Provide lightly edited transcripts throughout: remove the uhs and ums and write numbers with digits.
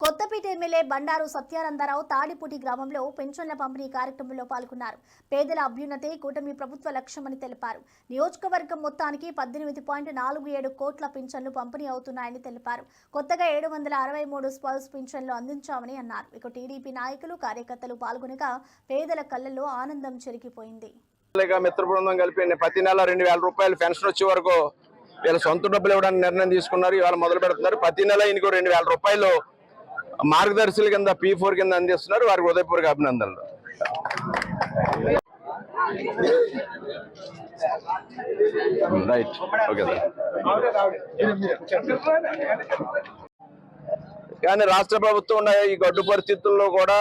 Kothapeta MLA Bandaru Satyananda Rao తాడిపూటి గ్రామంలో పెన్షన్ల పంపిణీ కార్యక్రమంలో పాల్గొన్నారు. పేదల అభ్యున్నతే కూటమి ప్రభుత్వ లక్ష్యమని తెలిపారు. నియోజకవర్గం మొత్తానికి 18.47 కోట్ల పింఛన్లు పంపిణీ అవుతున్నాయని తెలిపారు. కొత్తగా 763 స్పల్స్ పింఛన్లు అందించామని అన్నారు. ఇక టీడీపీ నాయకులు కార్యకర్తలు పాల్గొనగా పేదల కళ్ళల్లో ఆనందం చెరిగిపోయింది. మిత్ర బృందం కలిపి ప్రతి నెల 2000 రూపాయలు పెన్షన్ వచ్చే వరకు వీళ్ళ సొంత డబ్బులు ఇవ్వడానికి నిర్ణయం తీసుకున్నారు. ఇవాళ మొదలు పెడుతున్నారు. ప్రతి నెల ఇంకో 2000 రూపాయలు మార్గదర్శుల కింద P4 కింద అందిస్తున్నారు. వారికి హృదయపూర్వక అభినందనలు. Right, okay sir. కానీ రాష్ట్ర ప్రభుత్వం ఉన్న ఈ గడ్డు పరిస్థితుల్లో కూడా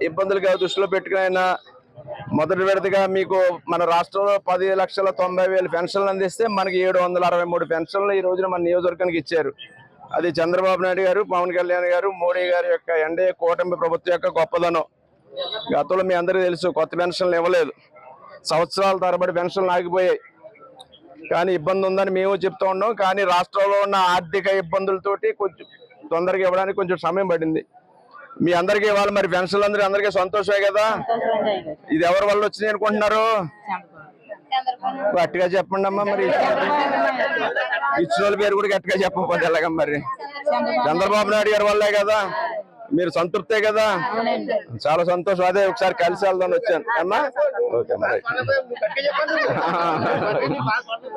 ఇబ్బందులుగా దృష్టిలో పెట్టుకుని మొదటి విడతగా మీకు మన రాష్ట్రంలో 10,90,000 పెన్షన్లు అందిస్తే మనకి 763 పెన్షన్లు ఈ రోజున మన నియోజకవర్గానికి ఇచ్చారు. అది చంద్రబాబు నాయుడు గారు, పవన్ కళ్యాణ్ గారు, మోడీ గారి యొక్క ఎన్డీఏ కూటమి ప్రభుత్వం యొక్క గొప్పదనం. గతంలో మీ అందరికీ తెలుసు, కొత్త పెన్షన్లు ఇవ్వలేదు. సంవత్సరాల తరబడి పెన్షన్లు ఆగిపోయాయి. కానీ ఇబ్బంది ఉందని మేము చెప్తూ ఉన్నాం. కానీ రాష్ట్రంలో ఉన్న ఆర్థిక ఇబ్బందులతోటి కొంచెం తొందరగా ఇవ్వడానికి కొంచెం సమయం పడింది. మీ అందరికీ ఇవ్వాలి. మరి పెన్షన్లు అందరికీ సంతోషమే కదా. ఇది ఎవరి వల్ల వచ్చినాయి అనుకుంటున్నారు? గట్టిగా చెప్పండి అమ్మా. మరి ఇచ్చిన వాళ్ళ పేరు కూడా గట్టిగా చెప్పకపోతే ఎలాగ? మరి చంద్రబాబు నాయుడు గారి వల్లే కదా. మీరు సంతృప్తే కదా. చాలా సంతోషం. అదే ఒకసారి కలిసి వెళ్దాం వచ్చాను అమ్మా. ఓకే మరి.